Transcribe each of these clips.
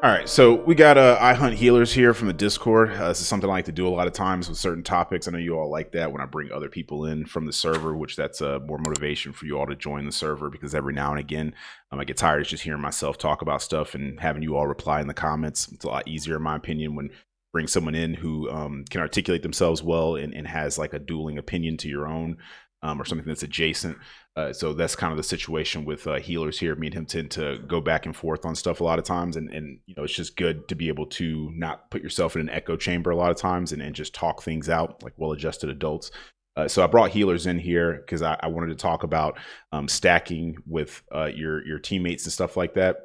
All right, so we got I Hunt Healers here from the Discord. This is something I like to do a lot of times with certain topics. I know you all like that when I bring other people in from the server, which that's more motivation for you all to join the server because every now and again I get tired of just hearing myself talk about stuff and having you all reply in the comments. It's a lot easier, in my opinion, when bring someone in who can articulate themselves well and has like a dueling opinion to your own, or something that's adjacent. So that's kind of the situation with healers here. Me and him tend to go back and forth on stuff a lot of times, and it's just good to be able to not put yourself in an echo chamber a lot of times and just talk things out like well-adjusted adults. So I brought healers in here because I wanted to talk about stacking with your teammates and stuff like that,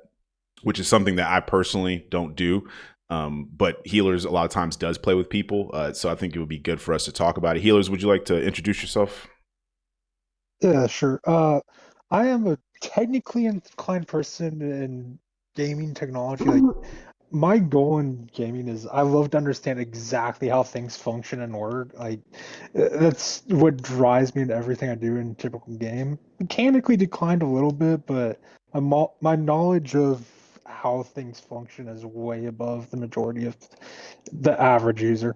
which is something that I personally don't do. But healers a lot of times does play with people. So I think it would be good for us to talk about it. Healers, would you like to introduce yourself? Yeah, sure. I am a technically inclined person in gaming technology. Like my goal in gaming is I love to understand exactly how things function and work. Like that's what drives me in everything I do in a typical game. Mechanically declined a little bit, but my knowledge of how things function is way above the majority of the average user.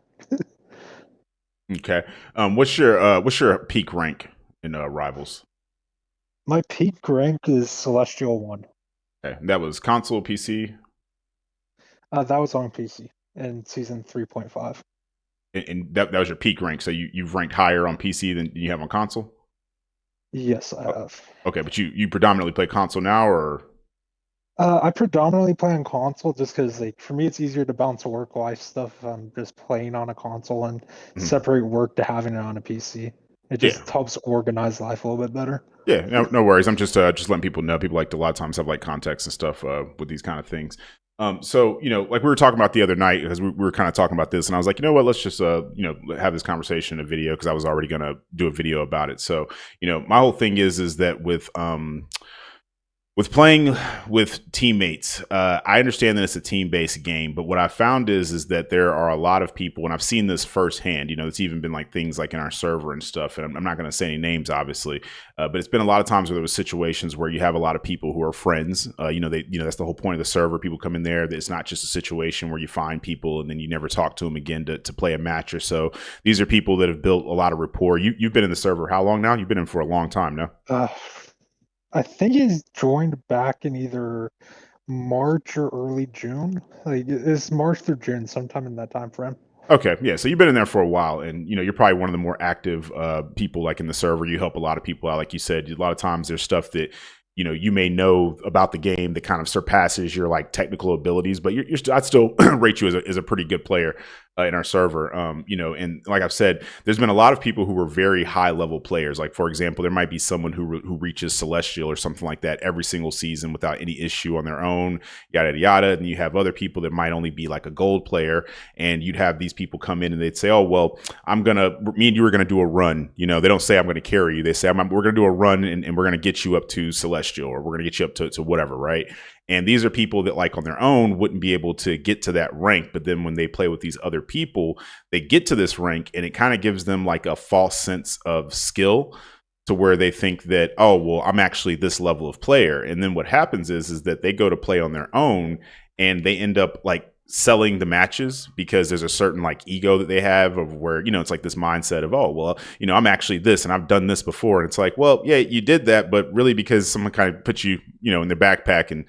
Okay. What's your peak rank in Rivals? My peak rank is Celestial 1. Okay. That was console, PC, That was on PC in season 3.5. and that was your peak rank. So you've ranked higher on PC than you have on console. Yes, I Oh, have. okay, but you predominantly play console now, or I predominantly play on console just because, like, for me, it's easier to bounce work life stuff if I'm just playing on a console and mhm. separate work to having it on a PC. It Yeah, just helps organize life a little bit better. yeah, no worries. I'm just letting people know. People like to a lot of times have like context and stuff with these kind of things. So like we were talking about the other night because we were kind of talking about this, and I was like, you know what, let's just have this conversation in a video because I was already gonna do a video about it. So my whole thing is that with playing with teammates, I understand that it's a team-based game, but what I found is that there are a lot of people, and I've seen this firsthand. It's even been like things like in our server and stuff. And I'm not going to say any names, obviously, but it's been a lot of times where there was situations where you have a lot of people who are friends. That's the whole point of the server. People come in there. It's not just a situation where you find people and then you never talk to them again to play a match or so. These are people that have built a lot of rapport. You've been in the server how long now? You've been in for a long time now. Uh, I think he's joined back in either March or early June. Like, it's March through June, sometime in that time frame. Okay, yeah. So you've been in there for a while, and you're probably one of the more active people, like in the server. You help a lot of people out, like you said. A lot of times, there's stuff that you may know about the game that kind of surpasses your like technical abilities, but I'd still rate you as a pretty good player in our server. And like I've said, there's been a lot of people who were very high level players. Like for example, there might be someone who reaches Celestial or something like that every single season without any issue on their own, yada yada yada. And you have other people that might only be like a gold player, and you'd have these people come in and they'd say, "Oh well, me and you are gonna do a run." They don't say I'm gonna carry you. They say we're gonna do a run and we're gonna get you up to Celestial, or we're gonna get you up to whatever, right? And these are people that like on their own wouldn't be able to get to that rank. But then when they play with these other people, they get to this rank and it kind of gives them like a false sense of skill to where they think that, oh, well, I'm actually this level of player. And then what happens is that they go to play on their own and they end up like selling the matches because there's a certain like ego that they have of where, it's like this mindset of, oh, well, I'm actually this and I've done this before. And it's like, well, yeah, you did that, but really because someone kind of put you, in their backpack and,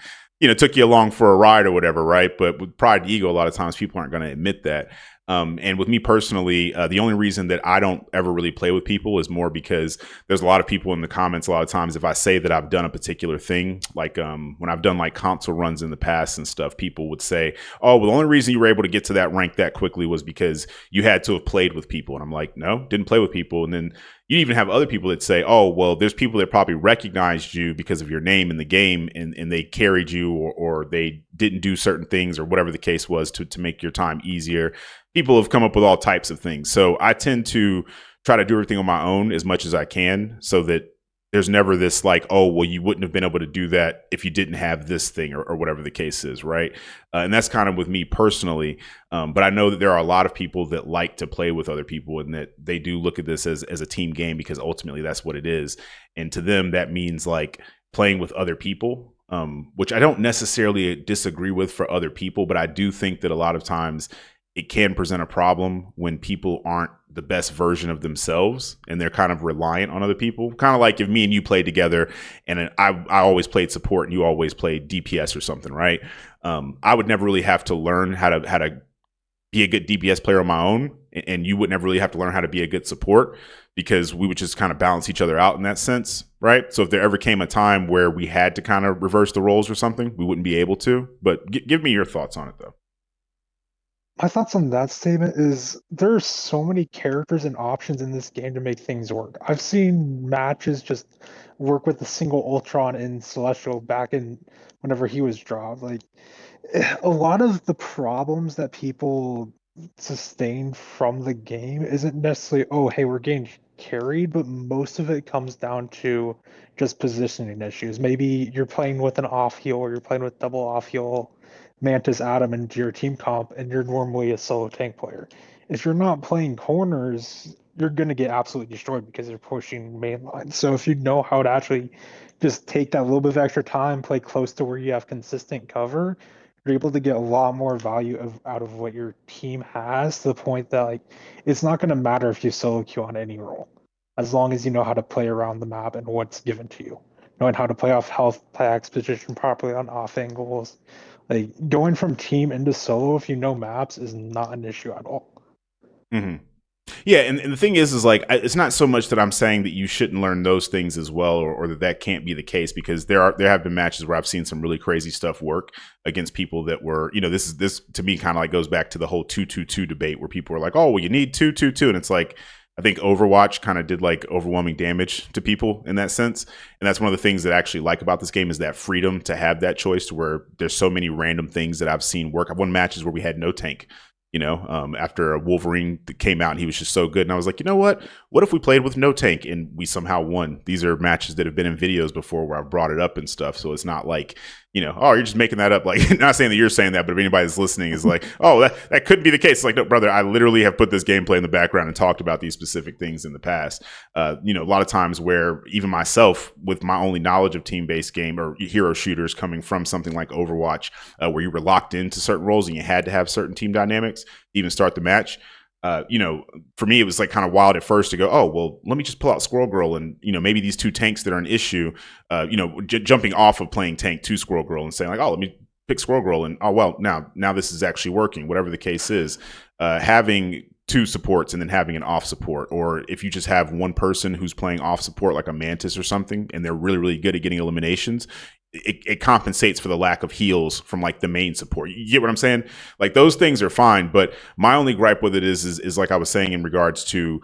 took you along for a ride or whatever, right? But with pride and ego, a lot of times people aren't going to admit that. And with me personally, the only reason that I don't ever really play with people is more because there's a lot of people in the comments. A lot of times, if I say that I've done a particular thing, like when I've done like console runs in the past and stuff, people would say, "Oh, well, the only reason you were able to get to that rank that quickly was because you had to have played with people." And I'm like, "No, didn't play with people." And then you even have other people that say, "Oh, well, there's people that probably recognized you because of your name in the game, and they carried you, or they didn't do certain things, or whatever the case was, to make your time easier." People have come up with all types of things. So I tend to try to do everything on my own as much as I can so that there's never this like, oh, well, you wouldn't have been able to do that if you didn't have this thing, or whatever the case is, right? And that's kind of with me personally. But I know that there are a lot of people that like to play with other people and that they do look at this as a team game because ultimately that's what it is. And to them, that means like playing with other people. which I don't necessarily disagree with for other people, but I do think that a lot of times it can present a problem when people aren't the best version of themselves and they're kind of reliant on other people. Kind of like if me and you played together and I always played support and you always played DPS or something, right? I would never really have to learn how to be a good DPS player on my own, and you would never really have to learn how to be a good support because we would just kind of balance each other out in that sense, right? So if there ever came a time where we had to kind of reverse the roles or something, we wouldn't be able to. But give me your thoughts on it, though. My thoughts on that statement is there are so many characters and options in this game to make things work. I've seen matches just work with a single Ultron in Celestial back in whenever he was dropped. Like a lot of the problems that people sustain from the game isn't necessarily, oh, hey, we're getting carried, but most of it comes down to just positioning issues. Maybe you're playing with an off heal or you're playing with double off heal Mantis Atom into your team comp, and you're normally a solo tank player. If you're not playing corners, you're going to get absolutely destroyed because you're pushing mainline. So if you know how to actually just take that little bit of extra time, play close to where you have consistent cover, you're able to get a lot more value out of what your team has to the point that like it's not going to matter if you solo queue on any role, as long as you know how to play around the map and what's given to you, knowing how to play off health packs, position properly on off angles. Like going from team into solo, if you know maps, is not an issue at all. Hmm. Yeah, and the thing is like it's not so much that I'm saying that you shouldn't learn those things as well, or that that can't be the case because there have been matches where I've seen some really crazy stuff work against people that were this to me kind of like goes back to the whole 2-2-2 debate where people were like, oh well, you need 2-2-2, and it's like I think Overwatch kind of did like overwhelming damage to people in that sense, and that's one of the things that I actually like about this game is that freedom to have that choice to where there's so many random things that I've seen work. I've won matches where we had no tank, after a Wolverine that came out and he was just so good. And I was like, you know what? What if we played with no tank and we somehow won? These are matches that have been in videos before where I've brought it up and stuff. So it's not like, oh, you're just making that up. Like, not saying that you're saying that, but if anybody that's listening is like, oh, that could be the case. It's like, no, brother, I literally have put this gameplay in the background and talked about these specific things in the past. A lot of times where even myself, with my only knowledge of team-based game or hero shooters coming from something like Overwatch, where you were locked into certain roles and you had to have certain team dynamics to even start the match. For me, it was like kind of wild at first to go, oh, well, let me just pull out Squirrel Girl and, maybe these two tanks that are an issue, jumping off of playing tank to Squirrel Girl and saying like, oh, let me pick Squirrel Girl. And, oh, well, now this is actually working, whatever the case is. Having two supports and then having an off support, or if you just have one person who's playing off support like a Mantis or something and they're really really good at getting eliminations, it compensates for the lack of heals from like the main support. You get what I'm saying? Like those things are fine, but my only gripe with it is like I was saying in regards to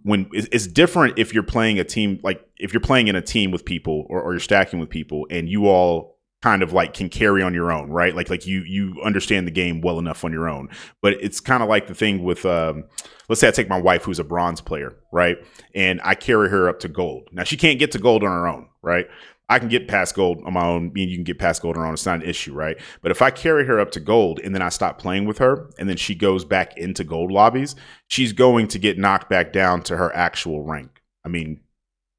when it's different if you're playing a team, like if you're playing in a team with people or you're stacking with people and you all kind of like can carry on your own, right? Like you understand the game well enough on your own. But it's kind of like the thing with let's say I take my wife who's a bronze player, right? And I carry her up to gold. Now she can't get to gold on her own, right? I can get past gold on my own. Me and you can get past gold on our own. It's not an issue, right? But if I carry her up to gold and then I stop playing with her and then she goes back into gold lobbies, she's going to get knocked back down to her actual rank. I mean,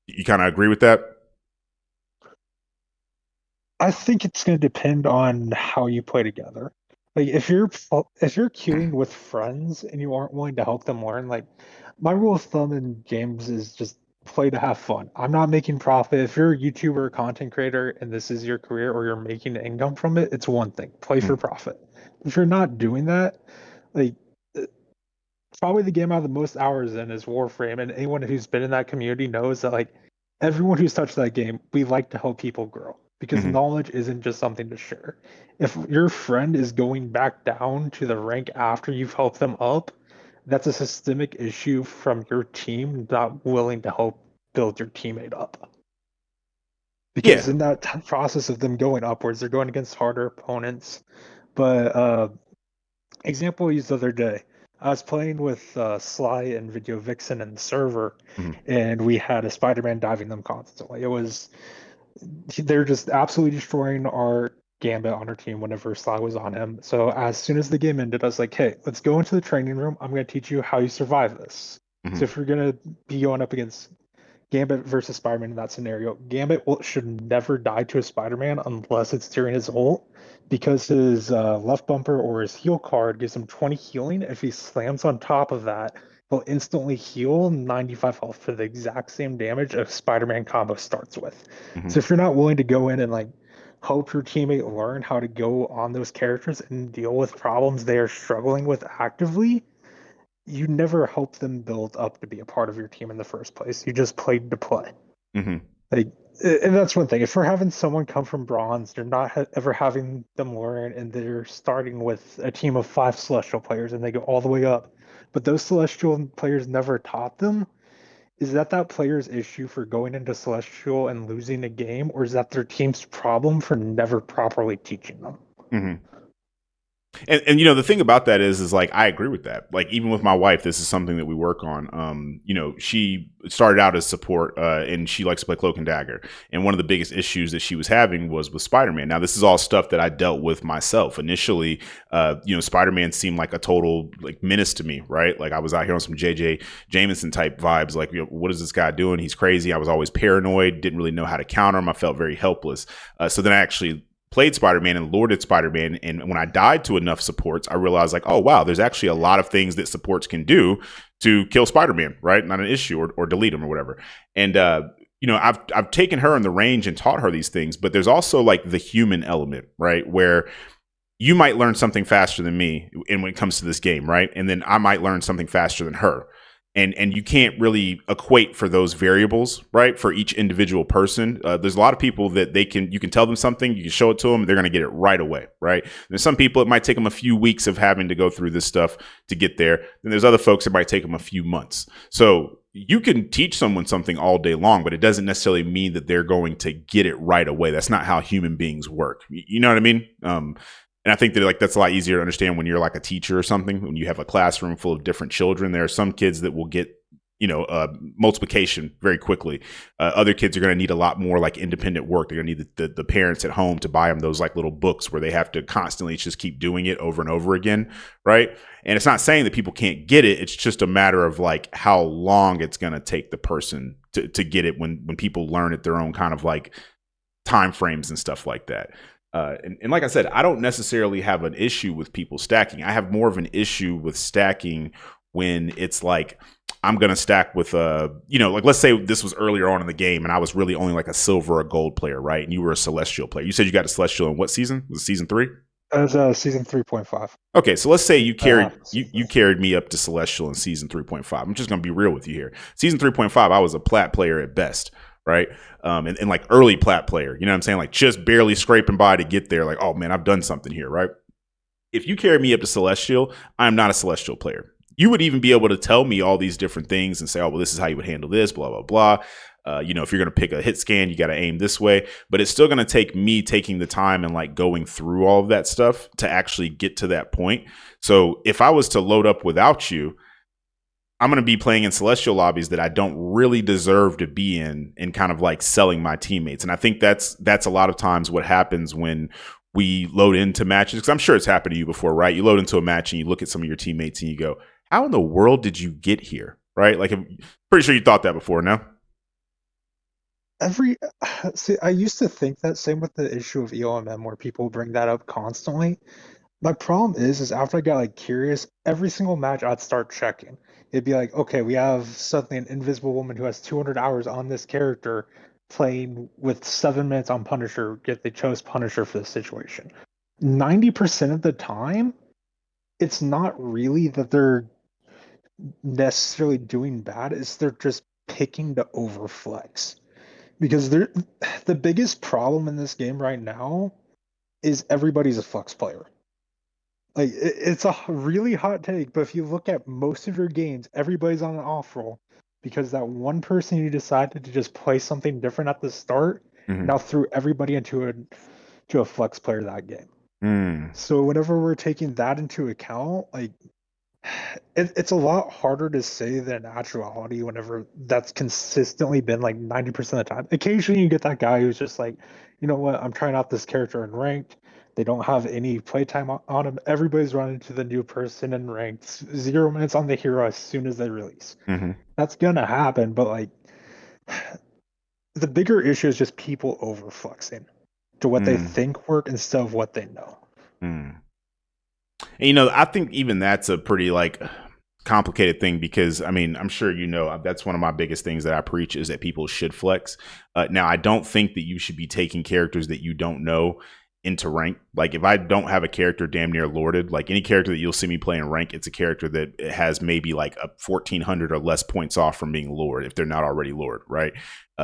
you kind of agree with that? I think it's going to depend on how you play together. Like if you're queuing with friends and you aren't willing to help them learn, like my rule of thumb in games is just play to have fun. I'm not making profit. If you're a YouTuber or content creator and this is your career or you're making income from it, it's one thing. Play for Mm, profit. If you're not doing that, like probably the game I have the most hours in is Warframe, and anyone who's been in that community knows that like everyone who's touched that game, we like to help people grow because mhm. knowledge isn't just something to share. If your friend is going back down to the rank after you've helped them up, that's a systemic issue from your team not willing to help build your teammate up. Because Yeah. in that process of them going upwards, they're going against harder opponents. But example I used the other day. I was playing with Sly and Video Vixen and the server, Mhm. and we had a Spider-Man diving them constantly. They're just absolutely destroying our Gambit on our team whenever Sly was on him. So as soon as the game ended, I was like, "Hey, let's go into the training room. I'm going to teach you how you survive this. So Mhm. if you're going to be going up against Gambit versus Spider-Man in that scenario. Gambit should never die to a Spider-Man unless it's during his ult, because his left bumper or his heal card gives him 20 healing. If he slams on top of that, he'll instantly heal 95 health for the exact same damage a Spider-Man combo starts with. Hmm. So if you're not willing to go in and like help your teammate learn how to go on those characters and deal with problems they are struggling with actively, you never help them build up to be a part of your team in the first place. You just played to play. Hmm. Like, and that's one thing. If we're having someone come from bronze, they're not ever having them learn, and they're starting with a team of 5 celestial players, and they go all the way up. But those celestial players never taught them. Is that player's issue for going into celestial and losing a game, or is that their team's problem for never properly teaching them? Hmm. And you know the thing about that is like I agree with that. Like even with my wife, this is something that we work on. You know, she started out as support, and she likes to play Cloak and Dagger. And one of the biggest issues that she was having was with Spider-Man. Now this is all stuff that I dealt with myself initially. You know, Spider-Man seemed like a total like menace to me, right? Like I was out here on some JJ Jameson type vibes. Like, you know, what is this guy doing? He's crazy. I was always paranoid. Didn't really know how to counter him. I felt very helpless. So then I actually played Spider-Man and lorded Spider-Man. And when I died to enough supports, I realized like, oh wow, there's actually a lot of things that supports can do to kill Spider-Man, right? Not an issue, or delete him or whatever. And you know, I've taken her in the range and taught her these things, but there's also like the human element, right? Where you might learn something faster than me and when it comes to this game, right? And then I might learn something faster than her. And you can't really equate for those variables, right? For each individual person, there's a lot of people that you can tell them something, you can show it to them, they're going to get it right away, right? There's some people it might take them a few weeks of having to go through this stuff to get there. Then there's other folks it might take them a few months. So you can teach someone something all day long, but it doesn't necessarily mean that they're going to get it right away. That's not how human beings work. You know what I mean? And I think that like that's a lot easier to understand when you're like a teacher or something. When you have a classroom full of different children, there are some kids that will get multiplication very quickly. Other kids are going to need a lot more like independent work. They're going to need the parents at home to buy them those like little books where they have to constantly just keep doing it over and over again, right? And it's not saying that people can't get it. It's just a matter of like how long it's going to take the person to get it when people learn at their own kind of like time frames and stuff like that. And like I said, I don't necessarily have an issue with people stacking. I have more of an issue with stacking when it's like I'm gonna stack with like let's say this was earlier on in the game and I was really only like a silver or gold player, right? And you were a celestial player. You said you got a celestial in what season? Was it season 3? As season 3.5. Okay, so let's say you carried Season you carried me up to celestial in season 3.5. I'm just gonna be real with you here. Season 3.5, I was a plat player at best, right? And like early plat player, you know what I'm saying? Like just barely scraping by to get there. Like, oh man, I've done something here, right? If you carry me up to celestial, I'm not a celestial player. You would even be able to tell me all these different things and say, oh, well, this is how you would handle this, blah, blah, blah. If you're going to pick a hit scan, you got to aim this way. But it's still going to take me taking the time and like going through all of that stuff to actually get to that point. So if I was to load up without you, I'm going to be playing in celestial lobbies that I don't really deserve to be in and kind of like selling my teammates. And I think that's a lot of times what happens when we load into matches, because I'm sure it's happened to you before, right? You load into a match and you look at some of your teammates and you go, how in the world did you get here? Right? Like, I'm pretty sure you thought that before, no? Every See, I used to think that same with the issue of ELMM where people bring that up constantly. My problem is after I got like curious, every single match I'd start checking. It'd be like, okay, we have suddenly an invisible woman who has 200 hours on this character playing with 7 minutes on Punisher, yet they chose Punisher for the situation. 90% of the time, it's not really that they're necessarily doing bad, it's they're just picking to overflex. Because the biggest problem in this game right now is everybody's a flex player. Like it's a really hot take, but if you look at most of your games, everybody's on an off roll because that one person who decided to just play something different at the start Mm-hmm. now threw everybody into a flex player that game. Mm. So whenever we're taking that into account, like it's a lot harder to say than actuality whenever that's consistently been like 90% of the time. Occasionally you get that guy who's just like, you know what, I'm trying out this character in ranked. They don't have any playtime on him. Everybody's running to the new person in ranked. 0 minutes on the hero as soon as they release. Mm-hmm. That's gonna happen, but like the bigger issue is just people overflexing to what they Mm, think work instead of what they know. mm. And, I think even that's a pretty like complicated thing because I mean, I'm sure that's one of my biggest things that I preach is that people should flex. Now, I don't think that you should be taking characters that you don't know into rank. Like if I don't have a character damn near lorded, like any character that you'll see me play in rank, it's a character that has maybe like a 1400 or less points off from being lord if they're not already lord, right?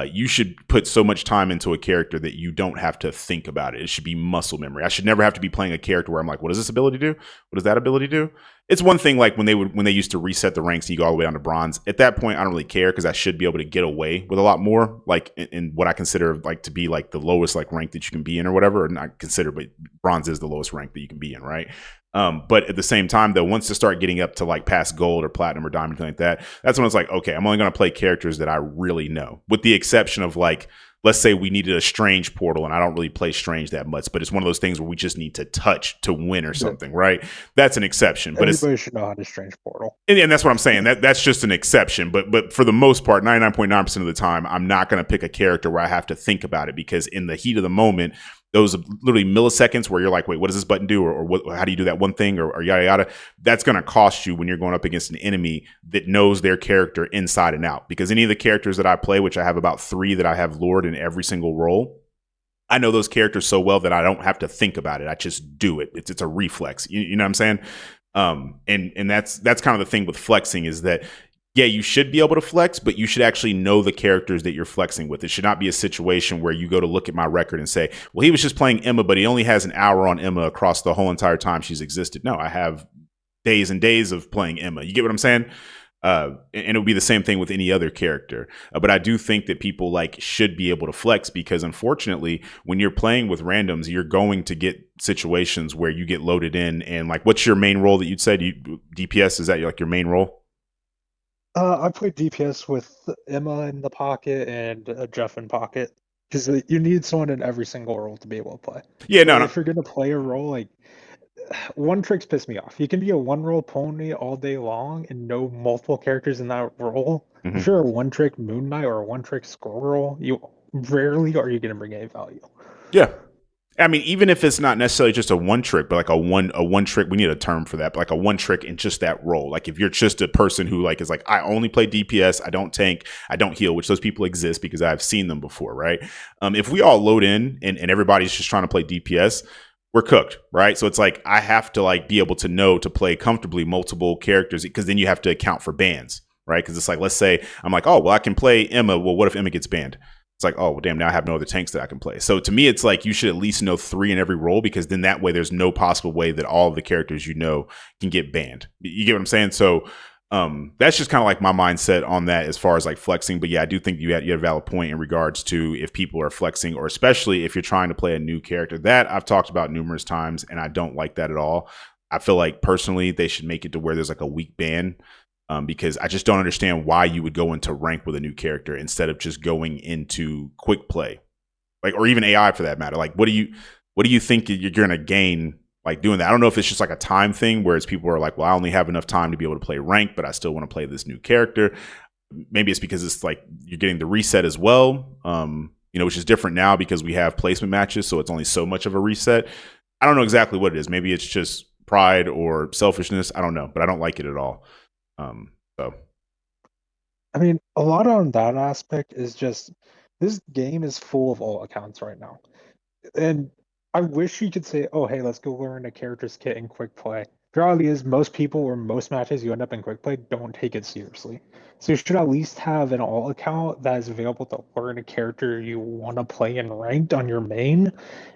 You should put so much time into a character that you don't have to think about it. It should be muscle memory. I should never have to be playing a character where I'm like, what does this ability do? What does that ability do? It's one thing like when they used to reset the ranks, you go all the way down to bronze. At that point, I don't really care because I should be able to get away with a lot more, like in what I consider like to be like the lowest like rank that you can be in or whatever, or not consider, but bronze is the lowest rank that you can be in, right? But at the same time, though, once to start getting up to like past gold or platinum or diamond, like that, that's when it's like, okay, I'm only going to play characters that I really know, with the exception of like, let's say we needed a strange portal, and I don't really play strange that much, but it's one of those things where we just need to touch to win or Yeah. something, right? That's an exception, but it's Everybody should know how to strange portal. and that's what I'm saying. That's just an exception, but for the most part, 99.9% of the time, I'm not going to pick a character where I have to think about it because in the heat of the moment, those literally milliseconds where you're like, wait, what does this button do, or what, how do you do that one thing, or yada yada. That's going to cost you when you're going up against an enemy that knows their character inside and out. Because any of the characters that I play, which I have about 3 that I have lured in every single role, I know those characters so well that I don't have to think about it. I just do it. It's a reflex. You know what I'm saying? And that's kind of the thing with flexing is that yeah, you should be able to flex, but you should actually know the characters that you're flexing with. It should not be a situation where you go to look at my record and say, well, he was just playing Emma, but he only has an hour on Emma across the whole entire time she's existed. No, I have days and days of playing Emma. You get what I'm saying? And it would be the same thing with any other character. But I do think that people like should be able to flex because unfortunately, when you're playing with randoms, you're going to get situations where you get loaded in. And like, what's your main role that you'd said? DPS, is that like your main role? I played DPS with Emma in the pocket and Jeff in pocket because you need someone in every single role to be able to play. Yeah, no, no. If you're gonna play a role, like one tricks piss me off. You can be a one role pony all day long and know multiple characters in that role. If Mm-hmm. you're a one trick Moon Knight or a one trick Squirrel, you rarely are you gonna bring any value. Yeah. I mean, even if it's not necessarily just a one trick, but like a one trick, we need a term for that. But like a one trick in just that role. Like if you're just a person who like is like, I only play DPS, I don't tank, I don't heal, which those people exist because I've seen them before, right? If we all load in and everybody's just trying to play DPS, we're cooked, right? So it's like I have to like be able to know to play comfortably multiple characters because then you have to account for bans, right? Because it's like let's say I'm like, oh well, I can play Emma. Well, what if Emma gets banned? It's like, oh, well, damn, now I have no other tanks that I can play. So to me, it's like you should at least know 3 in every role because then that way there's no possible way that all of the characters you know can get banned. You get what I'm saying? So that's just kind of like my mindset on that as far as like flexing. But yeah, I do think you had a valid point in regards to if people are flexing or especially if you're trying to play a new character. That I've talked about numerous times and I don't like that at all. I feel like personally they should make it to where there's like a weak ban because I just don't understand why you would go into rank with a new character instead of just going into quick play, like or even AI for that matter. Like, what do you think you're going to gain like doing that? I don't know if it's just like a time thing, whereas people are like, well, I only have enough time to be able to play rank, but I still want to play this new character. Maybe it's because it's like you're getting the reset as well, which is different now because we have placement matches, so it's only so much of a reset. I don't know exactly what it is. Maybe it's just pride or selfishness. I don't know, but I don't like it at all. So I mean, a lot on that aspect is just this game is full of all accounts right now. And I wish you could say, oh, hey, let's go learn a character's kit in quick play. The reality is, most people or most matches you end up in quick play don't take it seriously. So you should at least have an all account that is available to learn a character you want to play in ranked on your main,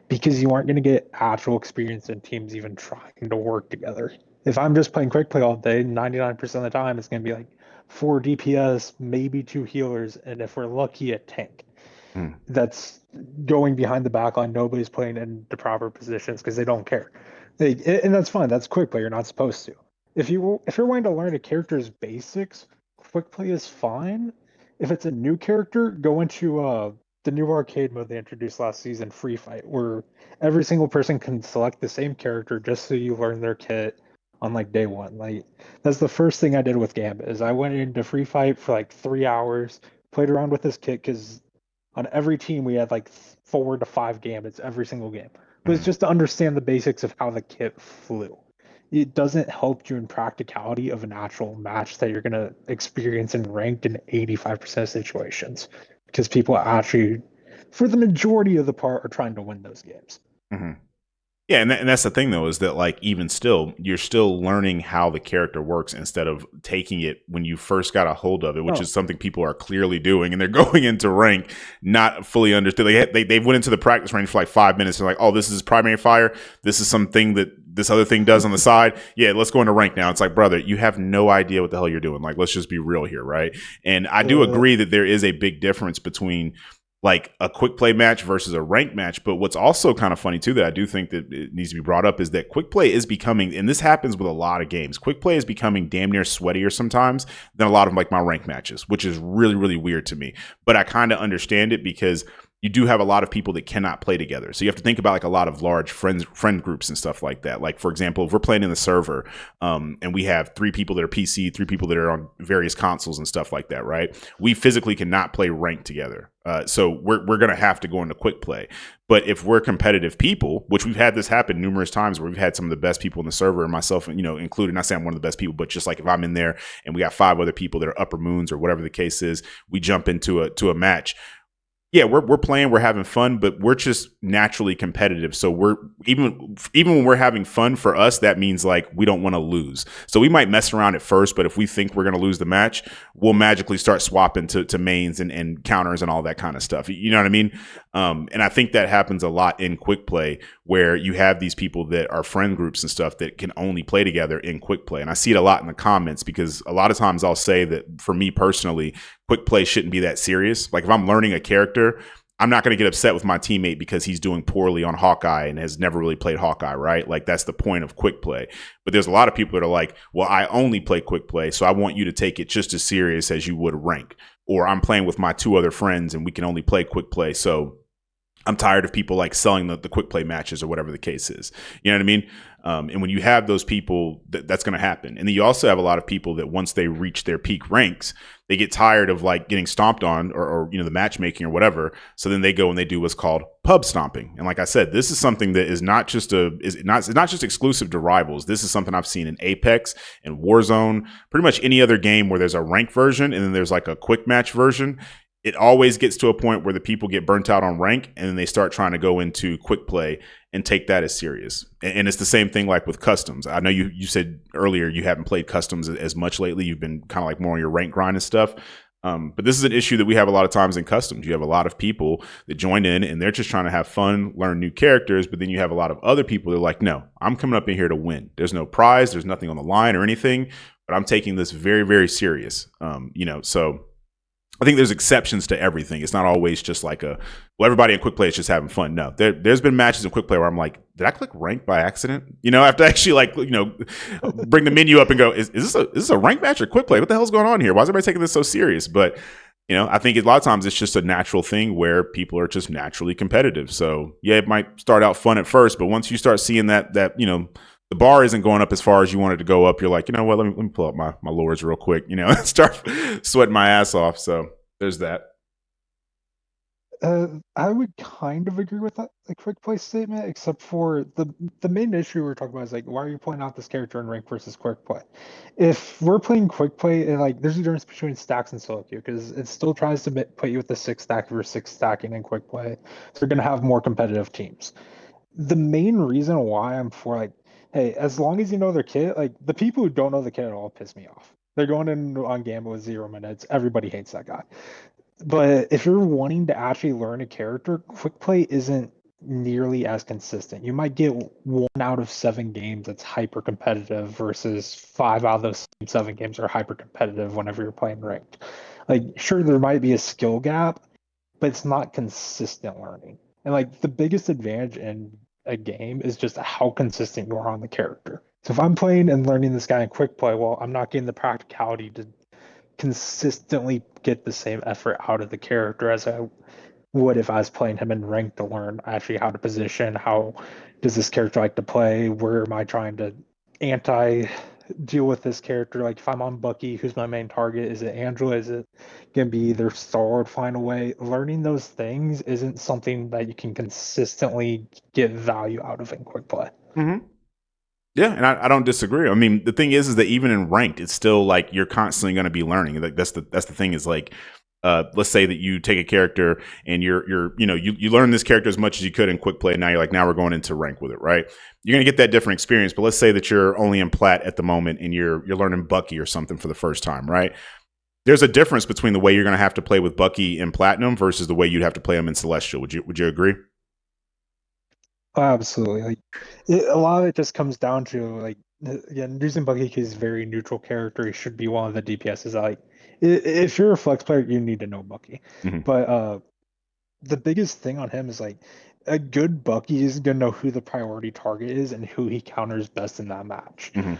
because you aren't going to get actual experience in teams even trying to work together. If I'm just playing quick play all day, 99% of the time it's going to be like 4 DPS, maybe 2 healers, and if we're lucky, a tank mm, that's going behind the back line. Nobody's playing in the proper positions because they don't care. And that's fine. That's quick play. You're not supposed to. If you're wanting to learn a character's basics, quick play is fine. If it's a new character, go into the new arcade mode they introduced last season, Free Fight, where every single person can select the same character just so you learn their kit on like day one. Like that's the first thing I did with Gambit is I went into Free Fight for like 3 hours, played around with this kit because On every team, we had like 4 to 5 gambits every single game. But it's Mhm. just to understand the basics of how the kit flew. It doesn't help you in practicality of an actual match that you're going to experience in ranked in 85% of situations because people actually, for the majority of the part, are trying to win those games. Mhm. Yeah, and that's the thing though, is that like even still, you're still learning how the character works instead of taking it when you first got a hold of it, which Oh, is something people are clearly doing, and they're going into rank not fully understood. They went into the practice range for like 5 minutes. They're like, oh, this is primary fire. This is something that this other thing does on the side. Yeah, let's go into rank now. It's like, brother, you have no idea what the hell you're doing. Like, let's just be real here, right? And I do uh, agree that there is a big difference between like a quick play match versus a ranked match. But what's also kind of funny too that I do think that it needs to be brought up is that quick play is becoming, and this happens with a lot of games, quick play is becoming damn near sweatier sometimes than a lot of like my ranked matches, which is really, really weird to me. But I kind of understand it because you do have a lot of people that cannot play together. So you have to think about like a lot of large friend groups and stuff like that. Like for example, if we're playing in the server, and we have 3 people that are PC, 3 people that are on various consoles and stuff like that, right? We physically cannot play ranked together. So we're going to have to go into quick play. But if we're competitive people, which we've had this happen numerous times where we've had some of the best people in the server, and myself, included, not saying I'm one of the best people, but just like if I'm in there and we got 5 other people that are upper moons or whatever the case is, we jump into a match. Yeah, we're playing, we're having fun, but we're just naturally competitive. So we're even when we're having fun, for us that means like we don't want to lose. So we might mess around at first, but if we think we're going to lose the match, we'll magically start swapping to mains and counters and all that kind of stuff. You know what I mean? And I think that happens a lot in quick play where you have these people that are friend groups and stuff that can only play together in quick play. And I see it a lot in the comments because a lot of times I'll say that for me personally, quick play shouldn't be that serious. Like if I'm learning a character, I'm not going to get upset with my teammate because he's doing poorly on Hawkeye and has never really played Hawkeye, right? Like that's the point of quick play. But there's a lot of people that are like, well, I only play quick play, so I want you to take it just as serious as you would rank. Or I'm playing with my 2 other friends and we can only play quick play. So I'm tired of people like selling the quick play matches or whatever the case is. You know what I mean? And when you have those people, that's going to happen. And then you also have a lot of people that once they reach their peak ranks, they get tired of like getting stomped on or the matchmaking or whatever. So then they go and they do what's called pub stomping. And like I said, this is something that is not just it's not just exclusive to rivals. This is something I've seen in Apex and Warzone, pretty much any other game where there's a ranked version and then there's like a quick match version. It always gets to a point where the people get burnt out on rank and then they start trying to go into quick play and take that as serious. And it's the same thing like with customs. I know you said earlier you haven't played customs as much lately. You've been kind of like more on your rank grind and stuff. But this is an issue that we have a lot of times in customs. You have a lot of people that join in and they're just trying to have fun, learn new characters. But then you have a lot of other people that are like, no, I'm coming up in here to win. There's no prize. There's nothing on the line or anything. But I'm taking this very, very serious. So I think there's exceptions to everything. It's not always just like everybody in quick play is just having fun. No, there's been matches in quick play where I'm like, did I click rank by accident? I have to actually bring the menu up and go, is this a rank match or quick play? What the hell's going on here? Why is everybody taking this so serious? But I think a lot of times it's just a natural thing where people are just naturally competitive. So yeah, it might start out fun at first, but once you start seeing that the bar isn't going up as far as you wanted to go up, you're like, you know what, let me pull up my lures real quick, and start sweating my ass off. So there's that. I would kind of agree with that, the quick play statement, except for the main issue we're talking about is like, why are you pointing out this character in rank versus quick play? If we're playing quick play, and like, there's a difference between stacks and solo queue because it still tries to put you with the 6 stack versus 6 stacking in quick play, so you're gonna have more competitive teams. The main reason why I'm for like, hey, as long as you know their kit, like the people who don't know the kit at all piss me off. They're going in on Gambit with 0 minutes. Everybody hates that guy. But if you're wanting to actually learn a character, quick play isn't nearly as consistent. You might get 1 out of 7 games that's hyper competitive versus 5 out of those 7 games are hyper competitive whenever you're playing ranked. Like, sure, there might be a skill gap, but it's not consistent learning. And like the biggest advantage in a game is just how consistent you are on the character. So if I'm playing and learning this guy in quick play, well, I'm not getting the practicality to consistently get the same effort out of the character as I would if I was playing him in rank to learn actually how to position, how does this character like to play, where am I trying to anti deal with this character. Like if I'm on Bucky, who's my main target? Is it Angela? Is it gonna be either Star or find a way? Learning those things isn't something that you can consistently get value out of in quick play. Mm-hmm. Yeah, and I don't disagree. I mean, the thing is that even in ranked, it's still like you're constantly going to be learning. Like that's the thing is like, let's say that you take a character and you learn this character as much as you could in quick play. And now you're like, now we're going into rank with it, right? You're going to get that different experience. But let's say that you're only in plat at the moment and you're learning Bucky or something for the first time, right? There's a difference between the way you're going to have to play with Bucky in platinum versus the way you'd have to play him in celestial. Would you agree? Absolutely. Like a lot of it just comes down to like again, using Bucky is a very neutral character. He should be one of the DPSs. Like if you're a flex player, you need to know Bucky. Mm-hmm. But the biggest thing on him is like a good Bucky is gonna know who the priority target is and who he counters best in that match. Mm-hmm.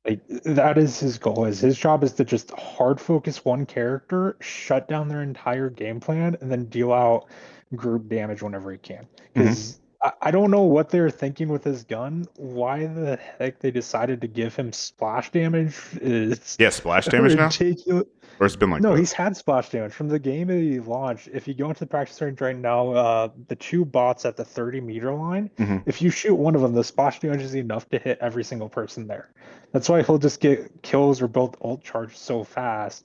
Like that is his goal. Is his job is to just hard focus one character, shut down their entire game plan, and then deal out group damage whenever he can. Mm-hmm. Because I don't know what they're thinking with his gun. Why the heck they decided to give him splash damage is Yeah, splash damage now, ridiculous. or it's been like No, that. he's had splash damage from the game that he launched. If you go into the practice range right now, the two bots at the 30-meter line, Mm-hmm. if you shoot one of them, the splash damage is enough to hit every single person there. That's why he'll just get kills or build ult charge so fast,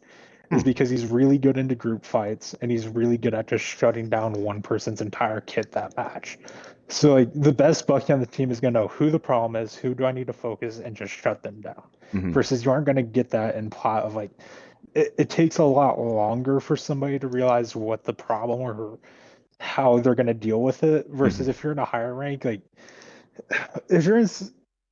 is Hmm. because he's really good into group fights and he's really good at just shutting down one person's entire kit that match. So like the best Bucky on the team is gonna know who the problem is, who do I need to focus, and just shut them down. Hmm. Versus you aren't gonna get that in plot of like it takes a lot longer for somebody to realize what the problem or how they're going to deal with it versus Hmm. if you're in a higher rank, like if you're in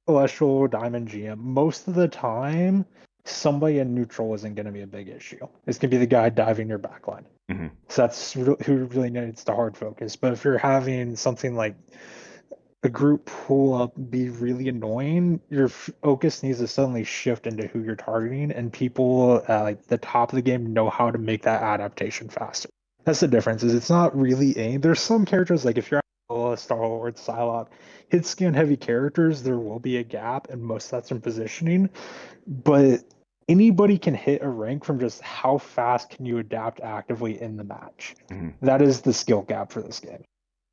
celestial or diamond gm, most of the time somebody in neutral isn't going to be a big issue. It's going to be the guy diving your backline, Hmm. so that's who really needs to hard focus. But if you're having something like a group pull up be really annoying, your focus needs to suddenly shift into who you're targeting, and people like the top of the game know how to make that adaptation faster. That's the difference. Is it's not really aim. There's some characters like if you're a Star Lord, Psylocke, hit scan heavy characters, there will be a gap, and most of that's in positioning. But anybody can hit a rank from just how fast can you adapt actively in the match. Hmm. That is the skill gap for this game.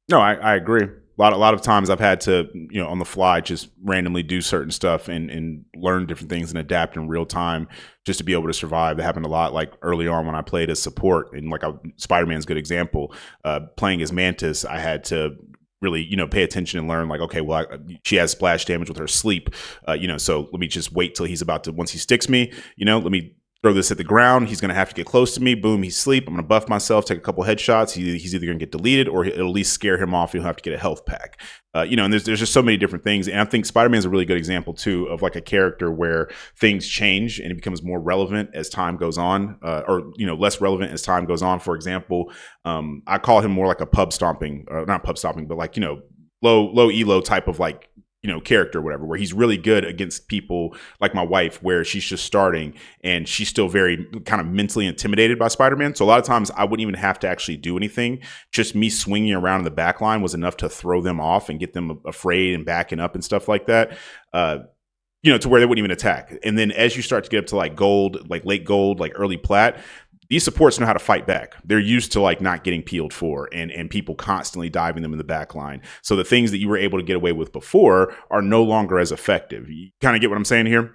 No, I agree. A lot of times I've had to, on the fly, just randomly do certain stuff and learn different things and adapt in real time just to be able to survive. That happened a lot, like early on when I played as support, and like Spider-Man's a good example. Playing as Mantis, I had to really, pay attention and learn like, okay, well, she has splash damage with her sleep, so let me just wait till he's about to, once he sticks me, let me throw this at the ground. He's going to have to get close to me. Boom, he's asleep. I'm going to buff myself, take a couple headshots. He's either going to get deleted or it'll at least scare him off. He'll have to get a health pack. And there's just so many different things. And I think Spider-Man's a really good example too of like a character where things change and it becomes more relevant as time goes on, or less relevant as time goes on. For example, I call him more like a pub stomping, not pub stomping, but like low elo type of like character or whatever, where he's really good against people like my wife, where she's just starting and she's still very kind of mentally intimidated by Spider-Man. So a lot of times I wouldn't even have to actually do anything. Just me swinging around in the back line was enough to throw them off and get them afraid and backing up and stuff like that. To where they wouldn't even attack. And then as you start to get up to like gold, like late gold, like early plat, these supports know how to fight back. They're used to like not getting peeled for and people constantly diving them in the back line. So the things that you were able to get away with before are no longer as effective. You kind of get what I'm saying here?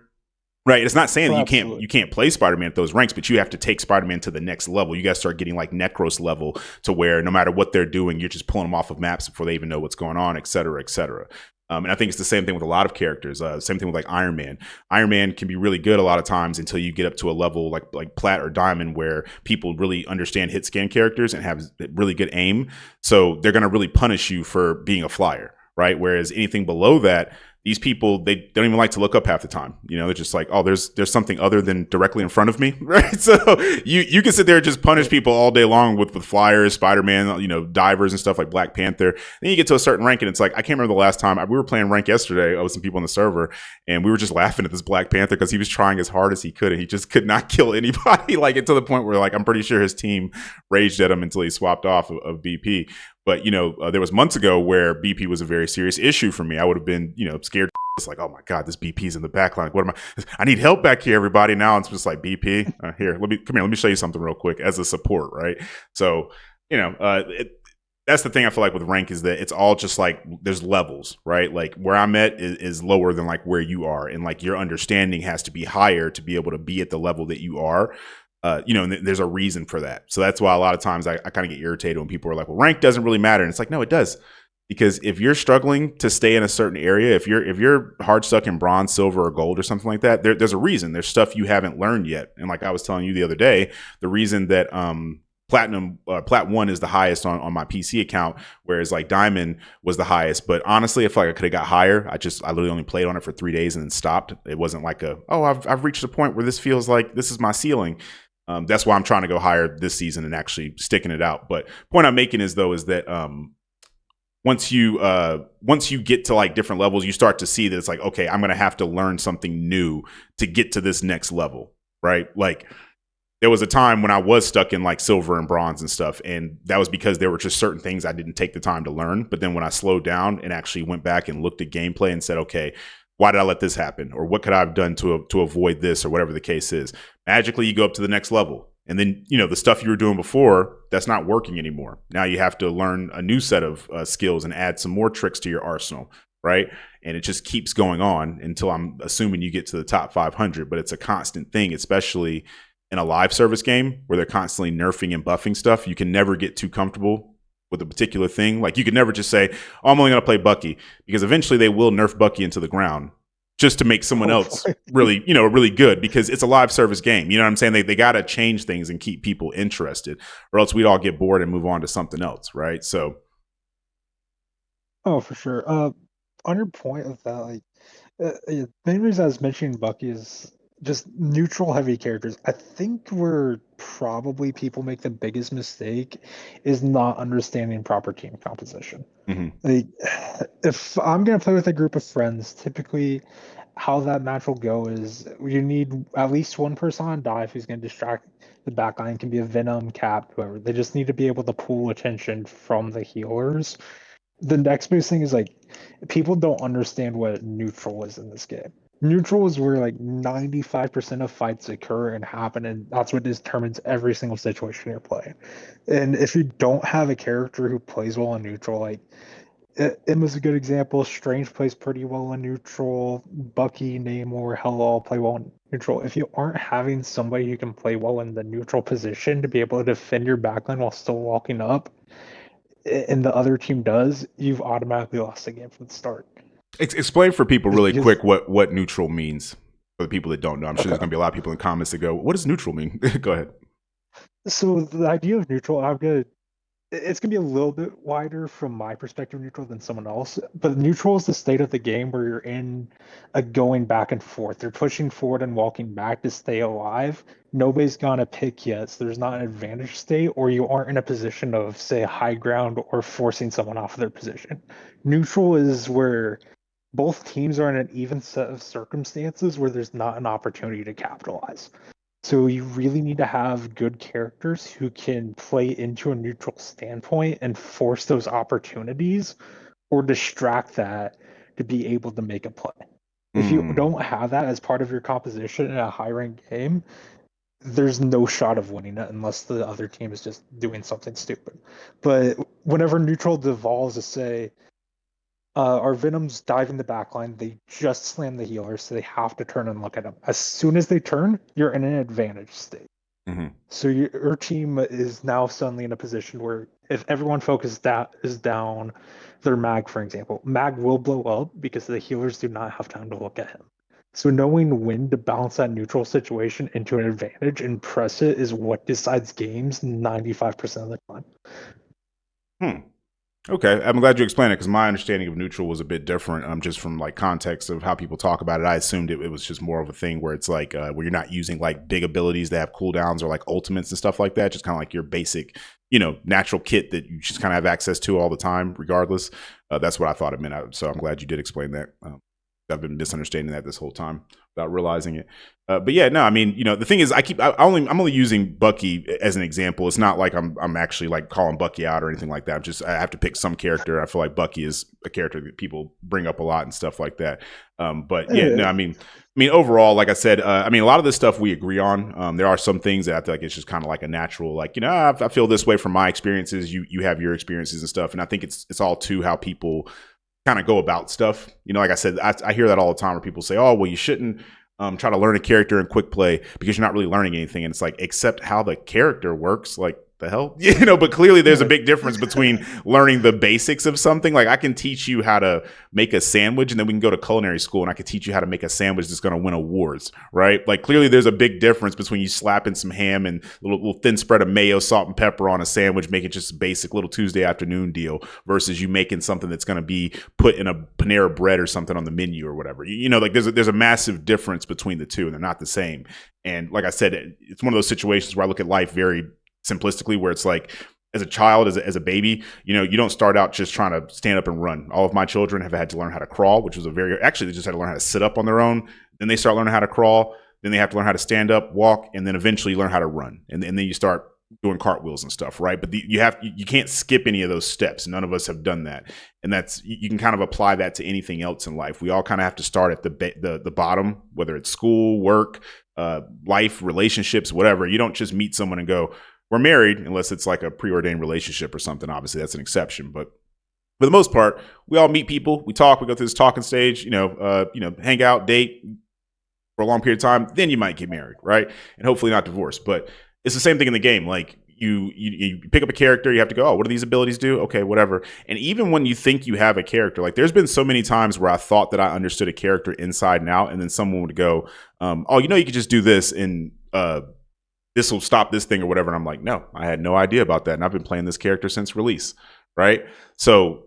Right. It's not saying Oh, that you can't absolutely. you can't play Spider-Man at those ranks, but you have to take Spider-Man to the next level. You guys start getting like Necros level to where no matter what they're doing, you're just pulling them off of maps before they even know what's going on, et cetera, et cetera. And I think it's the same thing with a lot of characters. Same thing with like Iron Man. Iron Man can be really good a lot of times until you get up to a level like Plat or Diamond where people really understand hit scan characters and have really good aim. So they're going to really punish you for being a flyer, right? Whereas anything below that, these people they don't even like to look up half the time. They're just like, oh, there's something other than directly in front of me, right? So you can sit there and just punish people all day long with flyers, Spider-Man, divers and stuff like Black Panther. Then you get to a certain rank and it's like, I can't remember the last time we were playing rank yesterday with some people on the server, and we were just laughing at this Black Panther because he was trying as hard as he could and he just could not kill anybody. Like, to the point where like I'm pretty sure his team raged at him until he swapped off of BP. But there was months ago where BP was a very serious issue for me. I would have been scared it's like, oh my god, this BP's in the back line. Like, what am I need help back here, everybody. Now it's just like, BP, here, let me show you something real quick as a support, right? So, that's the thing I feel like with rank is that it's all just like there's levels, right? Like where I'm at is lower than like where you are, and like your understanding has to be higher to be able to be at the level that you are. And there's a reason for that. So that's why a lot of times I kind of get irritated when people are like, well, rank doesn't really matter. And it's like, no, it does. Because if you're struggling to stay in a certain area, if you're hard stuck in bronze, silver, or gold or something like that, there's a reason. There's stuff you haven't learned yet. And like I was telling you the other day, the reason that plat 1 is the highest on my PC account, whereas like diamond was the highest. But honestly, I feel like I could have got higher. I literally only played on it for 3 days and then stopped. It wasn't like I've reached a point where this feels like this is my ceiling. That's why I'm trying to go higher this season and actually sticking it out. But point I'm making is that once you get to like different levels, you start to see that it's like, okay, I'm gonna have to learn something new to get to this next level, right? Like there was a time when I was stuck in like silver and bronze and stuff, and that was because there were just certain things I didn't take the time to learn. But then when I slowed down and actually went back and looked at gameplay and said, okay, why did I let this happen, or what could I have done to avoid this, or whatever the case is, magically you go up to the next level. And then, the stuff you were doing before, that's not working anymore. Now you have to learn a new set of skills and add some more tricks to your arsenal, right? And it just keeps going on until I'm assuming you get to the top 500. But it's a constant thing, especially in a live service game where they're constantly nerfing and buffing stuff. You can never get too comfortable with a particular thing. Like you could never just say, oh, I'm only going to play Bucky, because eventually they will nerf Bucky into the ground just to make someone else really good, because it's a live service game. You know what I'm saying? They got to change things and keep people interested, or else we'd all get bored and move on to something else, right? So, Oh, for sure. On your point of that, like, the main reason I was mentioning Bucky is just neutral heavy characters. I think where probably people make the biggest mistake is not understanding proper team composition. mhm. Like, if I'm gonna play with a group of friends, typically how that match will go is you need at least one person on dive who's gonna distract the backline. Can be a Venom, Cap, whoever. They just need to be able to pull attention from the healers. The next biggest thing is like people don't understand what neutral is in this game. Neutral is where like 95% of fights occur and happen, and that's what determines every single situation you're playing. And if you don't have a character who plays well in neutral, like Emma's a good example. Strange plays pretty well in neutral. Bucky, Namor, Hell all play well in neutral. If you aren't having somebody who can play well in the neutral position to be able to defend your backline while still walking up, and the other team does, you've automatically lost the game from the start. Explain for people Just really because, quick what neutral means for the people that don't know. I'm sure there's okay. going to be a lot of people in comments that go, "What does neutral mean?" Go ahead. So the idea of neutral, it's gonna be a little bit wider from my perspective neutral than someone else, but neutral is the state of the game where you're in a going back and forth. You're pushing forward and walking back to stay alive. Nobody's gonna pick yet, so there's not an advantage state, or you aren't in a position of, say, high ground or forcing someone off of their position. Neutral is where both teams are in an even set of circumstances where there's not an opportunity to capitalize. So you really need to have good characters who can play into a neutral standpoint and force those opportunities or distract that to be able to make a play. If you Mm. don't have that as part of your composition in a high ranked game, there's no shot of winning it unless the other team is just doing something stupid. But whenever neutral devolves to say, our Venoms dive in the backline. They just slam the healer, so they have to turn and look at them. As soon as they turn, you're in an advantage state. Hmm. So your team is now suddenly in a position where if everyone focus that is down their mag, for example, mag will blow up because the healers do not have time to look at him. So knowing when to bounce that neutral situation into an advantage and press it is what decides games 95% of the time. Hmm. Okay, I'm glad you explained it, because my understanding of neutral was a bit different. Just from like context of how people talk about it, I assumed it was just more of a thing where it's like where you're not using like big abilities that have cooldowns or like ultimates and stuff like that. Just kind of like your basic, natural kit that you just kind of have access to all the time, regardless. That's what I thought it meant. So I'm glad you did explain that. I've been misunderstanding that this whole time without realizing it. But yeah, no, I mean, the thing is, I'm only using Bucky as an example. It's not like I'm actually like calling Bucky out or anything like that. I have to pick some character. I feel like Bucky is a character that people bring up a lot and stuff like that. But yeah, no, Uh, I mean, overall, like I said, I mean, a lot of this stuff we agree on. There are some things that I feel like it's just kind of like a natural, like, I feel this way from my experiences. You have your experiences and stuff, and I think it's all to how people kind of go about stuff. Like I said, I hear that all the time where people say, "Oh, well, you shouldn't try to learn a character in quick play because you're not really learning anything." And it's like, except how the character works, like the hell, But clearly, there's a uh, big difference between learning the basics of something. Like I can teach you how to make a sandwich, and then we can go to culinary school, and I can teach you how to make a sandwich that's going to win awards, right? Like clearly, there's a big difference between you slapping some ham and little thin spread of mayo, salt, and pepper on a sandwich, making just a basic little Tuesday afternoon deal, versus you making something that's going to be put in a Panera bread or something on the menu or whatever. Like there's a massive difference between the two, and they're not the same. And like I said, it's one of those situations where I look at life very simplistically, where it's like, as a child, as a baby, you don't start out just trying to stand up and run. All of my children have had to learn how to crawl, which was actually, they just had to learn how to sit up on their own. Then they start learning how to crawl. Then they have to learn how to stand up, walk, and then eventually learn how to run. And then you start doing cartwheels and stuff, right? But you can't skip any of those steps. None of us have done that, and you can kind of apply that to anything else in life. We all kind of have to start at the bottom, whether it's school, work, life, relationships, whatever. You don't just meet someone and go, we're married, unless it's like a preordained relationship or something. Obviously, that's an exception, but for the most part, we all meet people, we talk, we go through this talking stage, hang out, date for a long period of time. Then you might get married, right? And hopefully not divorced. But it's the same thing in the game. Like you pick up a character, you have to go, oh, what do these abilities do? Okay, whatever. And even when you think you have a character, like there's been so many times where I thought that I understood a character inside and out, and then someone would go, oh, you could just do this and this will stop this thing or whatever. And I'm like, no, I had no idea about that. And I've been playing this character since release. Right. So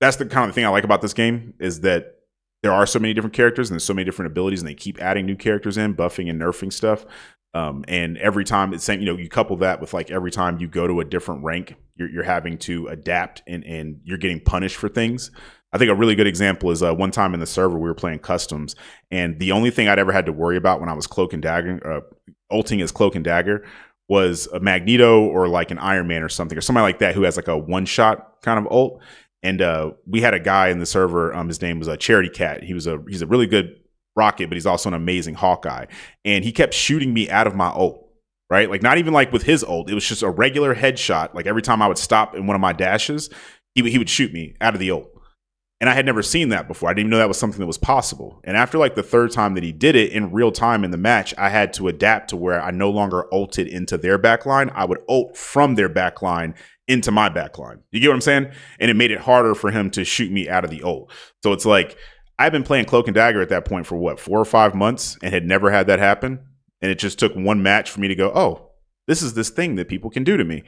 that's the kind of thing I like about this game, is that there are so many different characters and there's so many different abilities, and they keep adding new characters in, buffing and nerfing stuff. And every time it's saying, you couple that with like every time you go to a different rank, you're having to adapt, and you're getting punished for things. I think a really good example is one time in the server we were playing customs, and the only thing I'd ever had to worry about when I was cloak and dagger, ulting as cloak and dagger, was a Magneto or like an Iron Man or somebody like that, who has like a one shot kind of ult. And we had a guy in the server. His name was a Charity Cat. He's a really good rocket, but he's also an amazing Hawkeye. And he kept shooting me out of my ult. Right, like not even like with his ult. It was just a regular headshot. Like every time I would stop in one of my dashes, he would shoot me out of the ult. And I had never seen that before. I didn't even know that was something that was possible. And after like the third time that he did it in real time in the match, I had to adapt to where I no longer ulted into their backline. I would ult from their backline into my backline. You get what I'm saying? And it made it harder for him to shoot me out of the ult. So it's like, I've been playing Cloak and Dagger at that point for what, 4 or 5 months, and had never had that happen. And it just took one match for me to go, oh, this is this thing that people can do to me.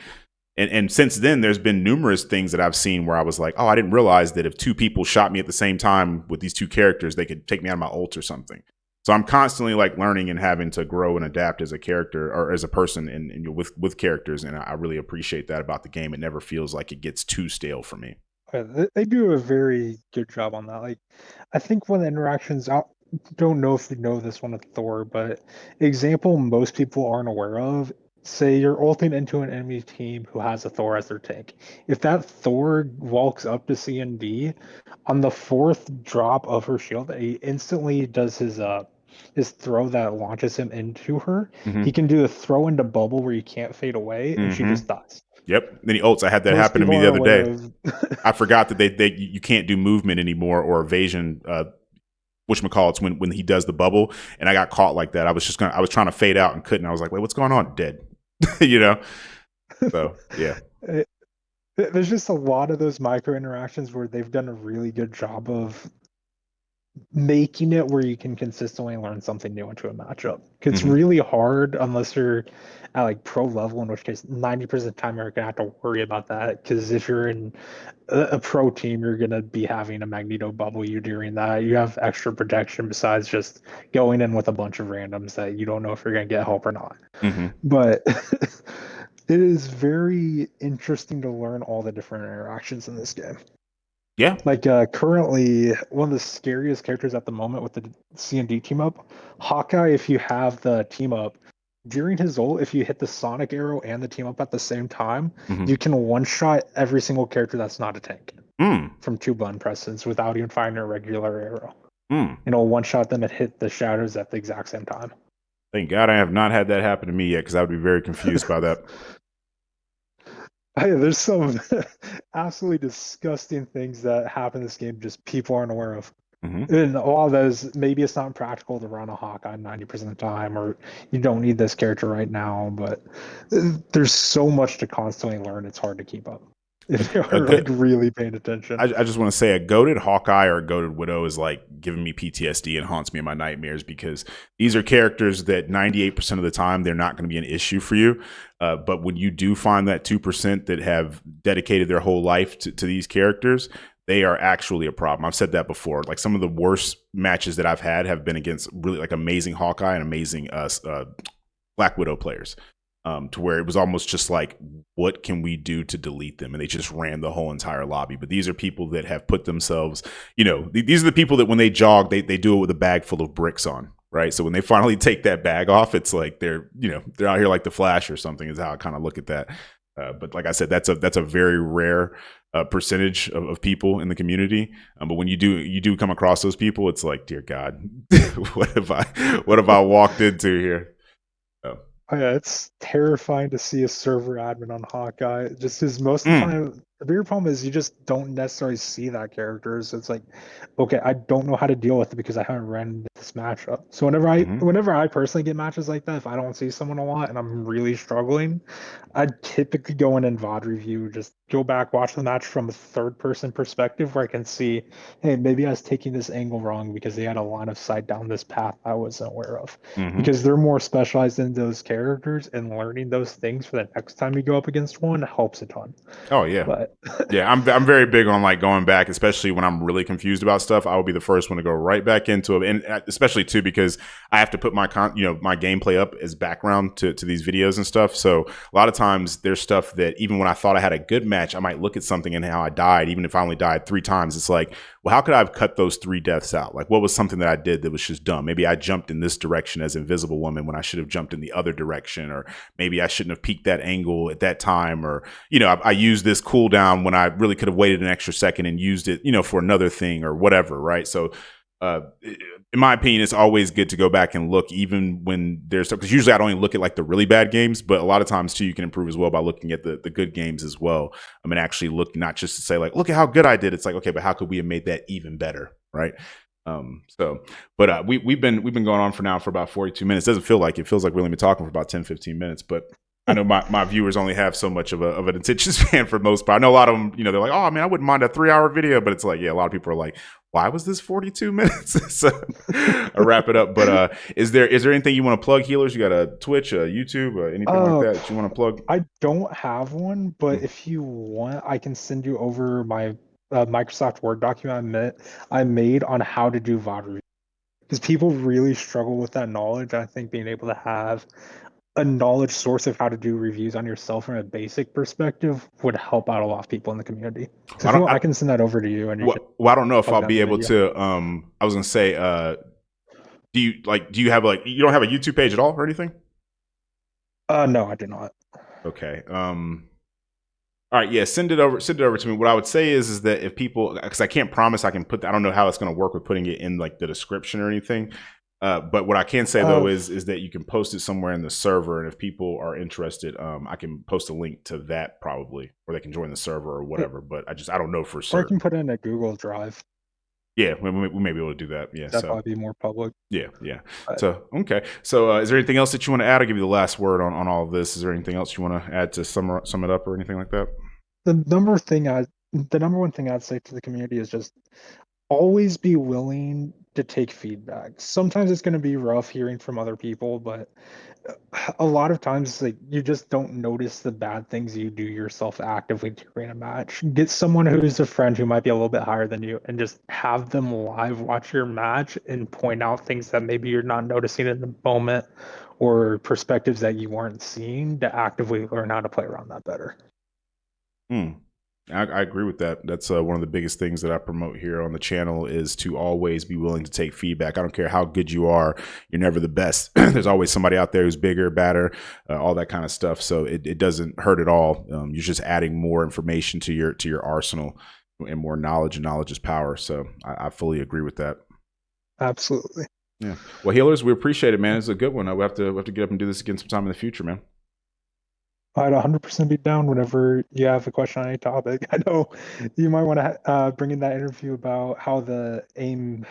And since then, there's been numerous things that I've seen where I was like, oh, I didn't realize that if 2 people shot me at the same time with these 2 characters, they could take me out of my ult or something. So I'm constantly like learning and having to grow and adapt as a character or as a person and with characters. And I really appreciate that about the game. It never feels like it gets too stale for me. they do a very good job on that. Like, I think one of the interactions, I don't know if you know this one with Thor, but example most people aren't aware of. Say you're ulting into an enemy team who has a Thor as their tank. If that Thor walks up to C and D, on the 4th drop of her shield, he instantly does his throw that launches him into her. He Mm-hmm. can do a throw into bubble where you can't fade away, and she Mm-hmm. just dies. Yep. Then he ults. I had that Most happen to people me the aren't other aware day. of. I forgot that they you can't do movement anymore or evasion. Whatchamacallits, when he does the bubble, and I got caught like that. I was trying to fade out and couldn't. I was like, wait, what's going on? Dead. you know. So yeah. There's just a lot of those micro interactions where they've done a really good job of making it where you can consistently learn something new into a matchup. It's Mm-hmm. really hard unless you're at like pro level, in which case 90% of the time you're gonna have to worry about that. Because if you're in a pro team, you're gonna be having a Magneto bubble you during that. You have extra protection besides just going in with a bunch of randoms that you don't know if you're gonna get help or not. Mm-hmm. But it is very interesting to learn all the different interactions in this game. Yeah. Like currently, one of the scariest characters at the moment with the C&D team up, Hawkeye. If you have the team up during his ult, if you hit the Sonic arrow and the team up at the same time, Mm-hmm. you can one shot every single character that's not a tank Mm. from two button presses without even firing a regular arrow. Mm. You know, one shot them and hit the shadows at the exact same time. Thank God I have not had that happen to me yet, because I would be very confused by that. Hey, there's some absolutely disgusting things that happen in this game just people aren't aware of. Mm-hmm. And a lot of those, maybe it's not practical to run a Hawkeye 90% of the time, or you don't need this character right now, but there's so much to constantly learn, it's hard to keep up A, if you a are like good. really paying attention. I just want to say a goaded Hawkeye or a goaded Widow is like giving me PTSD and haunts me in my nightmares, because these are characters that 98% of the time they're not going to be an issue for you. But when you do find that 2% that have dedicated their whole life to these characters, they are actually a problem. I've said that before. Like, some of the worst matches that I've had have been against really like amazing Hawkeye and amazing Black Widow players, to where it was almost just like, what can we do to delete them? And they just ran the whole entire lobby. But these are people that have put themselves, these are the people that when they jog, they do it with a bag full of bricks on. Right. So when they finally take that bag off, it's like they're out here like the Flash or something, is how I kind of look at that. But like I said, that's a very rare percentage of people in the community. But when you do come across those people, it's like, dear God, what have I walked into here? Oh. Oh, yeah, it's terrifying to see a server admin on Hawkeye. Just because most of the Mm. time, the bigger problem is you just don't necessarily see that character. So it's like, okay, I don't know how to deal with it because I haven't ran into this matchup. So Mm-hmm. whenever I personally get matches like that, if I don't see someone a lot and I'm really struggling, I typically go in and VOD review, just go back, watch the match from a third person perspective where I can see, hey, maybe I was taking this angle wrong because they had a line of sight down this path I wasn't aware of, Mm-hmm. because they're more specialized in those characters, and learning those things for the next time you go up against one helps a ton. Oh yeah. But Yeah, I'm very big on like going back, especially when I'm really confused about stuff. I will be the first one to go right back into it, and especially too because I have to put my gameplay up as background to these videos and stuff. So a lot of times there's stuff that even when I thought I had a good match, I might look at something and how I died, even if I only died 3 times. It's like, well, how could I have cut those 3 deaths out? Like, what was something that I did that was just dumb? Maybe I jumped in this direction as Invisible Woman when I should have jumped in the other direction, or maybe I shouldn't have peeked that angle at that time, or I used this cooldown when I really could have waited an extra second and used it, for another thing or whatever, right? So, in my opinion, it's always good to go back and look, even when there's stuff, because usually I don't even look at like the really bad games, but a lot of times too, you can improve as well by looking at the good games as well. I mean, actually look, not just to say like, look at how good I did. It's like, okay, but how could we have made that even better, right? But we've been going on for about 42 minutes. Doesn't feel like it. Feels like we've only been talking for about 10-15 minutes, but I know my viewers only have so much of an attention span for the most part. I know a lot of them, they're like, oh man, I wouldn't mind a 3 hour video, but it's like, yeah, a lot of people are like, why was this 42 minutes? So I wrap it up. But is there anything you want to plug, healers? You got a Twitch, a YouTube, anything like uh, that you want to plug? I don't have one, but Mm. if you want, I can send you over my Microsoft Word document I made on how to do VOD review, because people really struggle with that knowledge. I think being able to have a knowledge source of how to do reviews on yourself from a basic perspective would help out a lot of people in the community. So I if you don't. want, I can send that over to you and you can I don't know if plug I'll that in be the able video. to. I was gonna say, do you have like, you don't have a YouTube page at all or anything? No, I do not. Okay. All right, yeah, send it over to me. What I would say is that if people, because I can't promise I can put, I don't know how it's going to work with putting it in like the description or anything. But what I can say though Uh, is that you can post it somewhere in the server, and if people are interested, I can post a link to that probably, or they can join the server or whatever. But I don't know for or I can certain. put it in a Google Drive. Yeah, we may be able to do that. Yeah, That'd so probably be more public. yeah, yeah. But So okay, so is there anything else that you want to add? I'll give you the last word on all of this. Is there anything else you want to add to sum it up or anything like that? the number thing I, the number one thing I'd say to the community is just always be willing to take feedback. Sometimes it's going to be rough hearing from other people, but a lot of times like you just don't notice the bad things you do yourself actively during a match. Get someone who's a friend who might be a little bit higher than you and just have them live watch your match and point out things that maybe you're not noticing in the moment, or perspectives that you weren't seeing, to actively learn how to play around that better. Hmm. I agree with that. That's one of the biggest things that I promote here on the channel is to always be willing to take feedback. I don't care how good you are, you're never the best. There's always somebody out there who's bigger, badder, all that kind of stuff. So it doesn't hurt at all. You're just adding more information to your arsenal and more knowledge, and knowledge is power. So I fully agree with that. Absolutely. Yeah. Well, healers, we appreciate it, man. It's a good one. We have to get up and do this again sometime in the future, man. I'd 100% be down whenever you have a question on any topic. I know you might want to bring in that interview about how the aim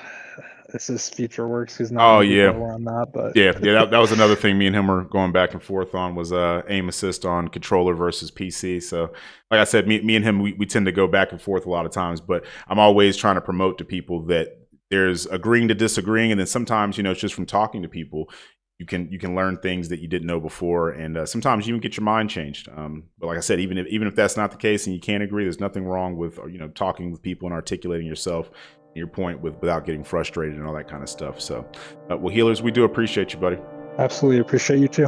assist feature works, because not Oh many people yeah. are aware on that. But Yeah. That was another thing me and him were going back and forth on was aim assist on controller versus PC. So, like I said, me and him we tend to go back and forth a lot of times, but I'm always trying to promote to people that there's agreeing to disagreeing, and then sometimes it's just from talking to people you can learn things that you didn't know before, and sometimes you even get your mind changed. But like I said, even if that's not the case and you can't agree, there's nothing wrong with talking with people and articulating yourself and your point without getting frustrated and all that kind of stuff. So, well, healers, we do appreciate you, buddy. absolutely appreciate you too.